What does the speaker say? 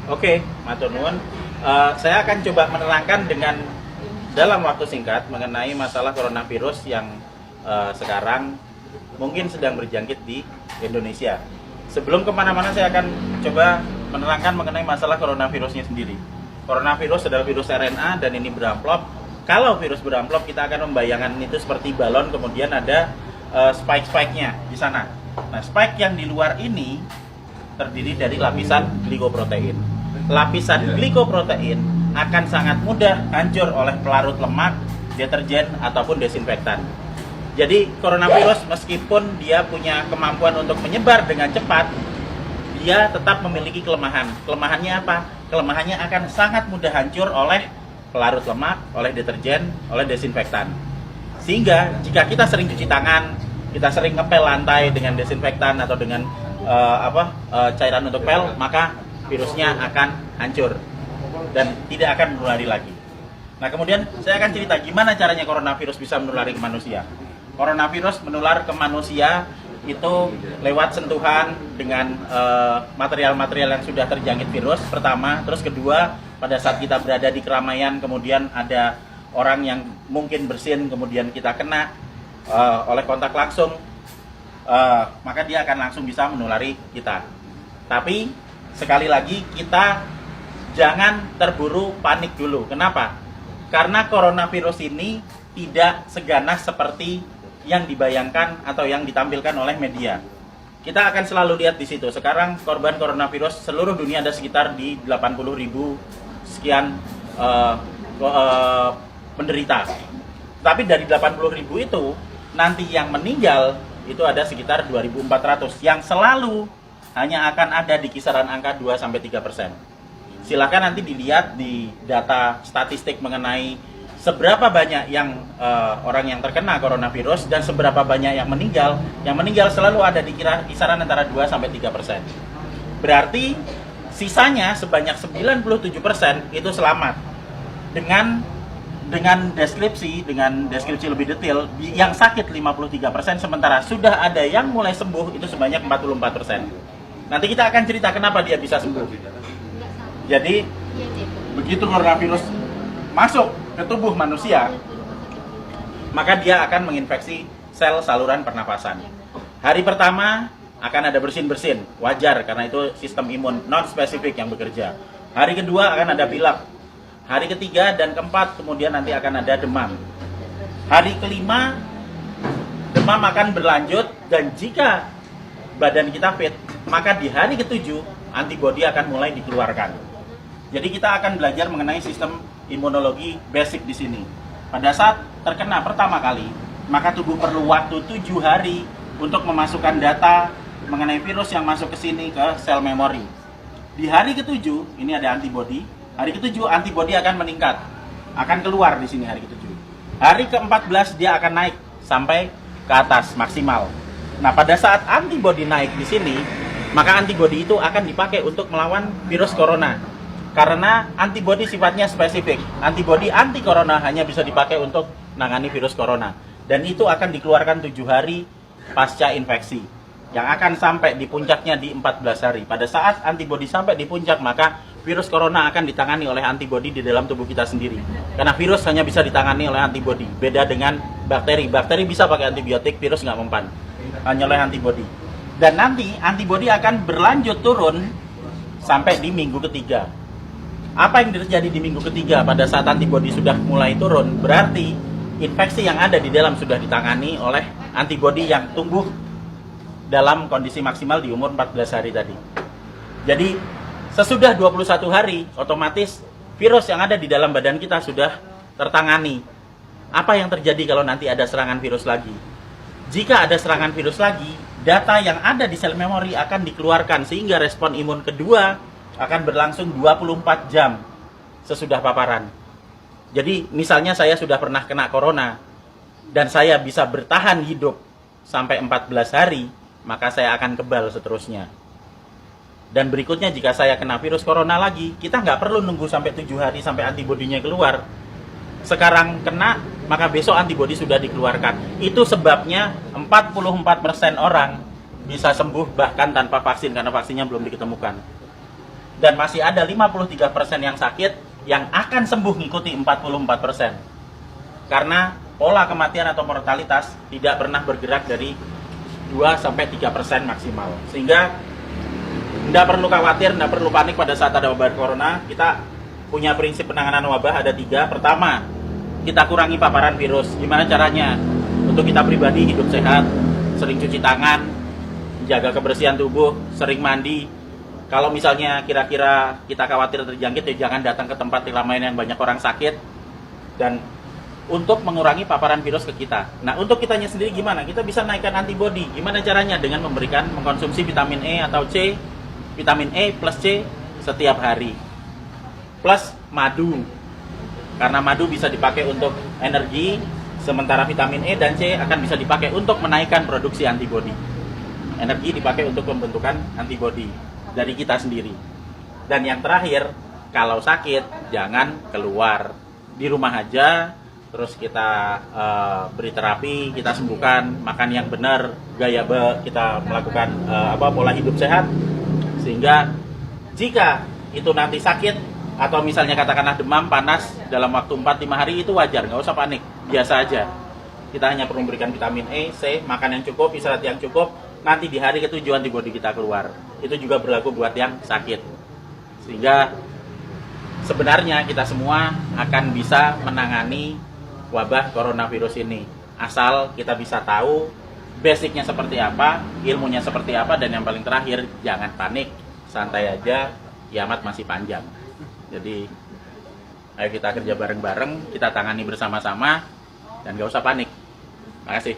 Oke, matur nuwun. Saya akan coba menerangkan dengan dalam waktu singkat mengenai masalah coronavirus yang sekarang mungkin sedang berjangkit di Indonesia. Sebelum kemana-mana saya akan coba menerangkan mengenai masalah coronavirusnya sendiri. Coronavirus adalah virus RNA dan ini beramplop. Kalau virus beramplop kita akan membayangkan itu seperti balon, kemudian ada spike-spike-nya di sana. Nah, spike yang di luar ini terdiri dari lapisan glikoprotein. Lapisan glikoprotein akan sangat mudah hancur oleh pelarut lemak, deterjen, ataupun desinfektan. Jadi coronavirus meskipun dia punya kemampuan untuk menyebar dengan cepat, dia tetap memiliki kelemahan. Kelemahannya apa? Kelemahannya akan sangat mudah hancur oleh pelarut lemak, oleh deterjen, oleh desinfektan. Sehingga jika kita sering cuci tangan, kita sering ngepel lantai dengan desinfektan atau dengan cairan untuk pel, maka virusnya akan hancur dan tidak akan menulari lagi. Nah, kemudian saya akan cerita gimana caranya coronavirus bisa menulari ke manusia. Coronavirus menular ke manusia itu lewat sentuhan dengan material-material yang sudah terjangkit virus pertama, terus kedua pada saat kita berada di keramaian, kemudian ada orang yang mungkin bersin, kemudian kita kena oleh kontak langsung, maka dia akan langsung bisa menulari kita. Tapi sekali lagi kita jangan terburu panik dulu. Kenapa? Karena coronavirus ini tidak seganas seperti yang dibayangkan atau yang ditampilkan oleh media. Kita akan selalu lihat di situ. Sekarang korban coronavirus seluruh dunia ada sekitar di 80.000 sekian penderita. Tapi dari 80.000 itu nanti yang meninggal itu ada sekitar 2.400 yang selalu hanya akan ada di kisaran angka 2-3%. Silahkan nanti dilihat di data statistik mengenai seberapa banyak yang orang yang terkena coronavirus dan seberapa banyak yang meninggal. Yang meninggal selalu ada di kisaran antara 2-3%. Berarti sisanya sebanyak 97% itu selamat. Dengan deskripsi lebih detail, yang sakit 53%, sementara sudah ada yang mulai sembuh itu sebanyak 44%. Nanti kita akan cerita kenapa dia bisa sembuh. Jadi begitu coronavirus masuk ke tubuh manusia, maka dia akan menginfeksi sel saluran pernapasan. Hari pertama akan ada bersin-bersin, wajar karena itu sistem imun non spesifik yang bekerja. Hari kedua akan ada pilek. Hari ketiga dan keempat kemudian nanti akan ada demam. Hari kelima demam akan berlanjut, dan jika badan kita fit, maka di hari ketujuh antibodi akan mulai dikeluarkan. Jadi kita akan belajar mengenai sistem imunologi basic di sini. Pada saat terkena pertama kali, maka tubuh perlu waktu 7 hari untuk memasukkan data mengenai virus yang masuk ke sini ke sel memori. Di hari ketujuh ini ada antibodi. Hari ketujuh antibodi akan meningkat, akan keluar di sini hari ketujuh. Hari ke-14 dia akan naik sampai ke atas maksimal. Nah, pada saat antibodi naik di sini, maka antibodi itu akan dipakai untuk melawan virus corona. Karena antibodi sifatnya spesifik. Antibodi anti corona hanya bisa dipakai untuk menangani virus corona. Dan itu akan dikeluarkan 7 hari pasca infeksi, yang akan sampai di puncaknya di 14 hari. Pada saat antibodi sampai di puncak, maka virus corona akan ditangani oleh antibodi di dalam tubuh kita sendiri. Karena virus hanya bisa ditangani oleh antibodi. Beda dengan bakteri. Bakteri bisa pakai antibiotik, virus nggak mempan. Hanya oleh antibodi. Dan nanti antibodi akan berlanjut turun sampai di minggu ketiga. Apa yang terjadi di minggu ketiga pada saat antibodi sudah mulai turun? Berarti infeksi yang ada di dalam sudah ditangani oleh antibodi yang tumbuh dalam kondisi maksimal di umur 14 hari tadi. Jadi sesudah 21 hari, otomatis virus yang ada di dalam badan kita sudah tertangani. Apa yang terjadi kalau nanti ada serangan virus lagi? Jika ada serangan virus lagi, data yang ada di sel memori akan dikeluarkan sehingga respon imun kedua akan berlangsung 24 jam sesudah paparan. Jadi misalnya saya sudah pernah kena corona dan saya bisa bertahan hidup sampai 14 hari, maka saya akan kebal seterusnya. Dan berikutnya jika saya kena virus corona lagi, kita nggak perlu nunggu sampai 7 hari sampai antibodinya keluar. Sekarang kena, maka besok antibodi sudah dikeluarkan. Itu sebabnya 44% orang bisa sembuh bahkan tanpa vaksin, karena vaksinnya belum diketemukan. dan masih ada 53% yang sakit yang akan sembuh ngikuti 44%. Karena pola kematian atau mortalitas tidak pernah bergerak dari 2-3% maksimal. Sehingga tidak perlu khawatir, tidak perlu panik pada saat ada wabah corona. Kita punya prinsip penanganan wabah ada 3. Pertama, kita kurangi paparan virus. Gimana caranya? Untuk kita pribadi hidup sehat, sering cuci tangan, jaga kebersihan tubuh, sering mandi. Kalau misalnya kira-kira kita khawatir terjangkit, ya jangan datang ke tempat keramaian yang banyak orang sakit. Dan untuk mengurangi paparan virus ke kita. Nah, untuk kitanya sendiri gimana? Kita bisa naikkan antibodi. Gimana caranya? Dengan mengkonsumsi vitamin E atau C, vitamin E plus C setiap hari. Plus madu. Karena madu bisa dipakai untuk energi, sementara vitamin E dan C akan bisa dipakai untuk menaikkan produksi antibodi. Energi dipakai untuk pembentukan antibodi dari kita sendiri. Dan yang terakhir, kalau sakit jangan keluar, di rumah aja, terus kita beri terapi, kita sembuhkan, makan yang benar, kita melakukan pola hidup sehat, sehingga jika itu nanti sakit atau misalnya katakanlah demam, panas dalam waktu 4-5 hari, itu wajar, nggak usah panik, biasa aja. Kita hanya perlu memberikan vitamin E, C, makan yang cukup, istirahat yang cukup. Nanti di hari ke-7 antibodi kita keluar. Itu juga berlaku buat yang sakit. Sehingga sebenarnya kita semua akan bisa menangani wabah coronavirus ini. Asal kita bisa tahu basicnya seperti apa, ilmunya seperti apa, dan yang paling terakhir, jangan panik. Santai aja, kiamat masih panjang. Jadi, ayo kita kerja bareng-bareng, kita tangani bersama-sama, dan gak usah panik. Terima kasih.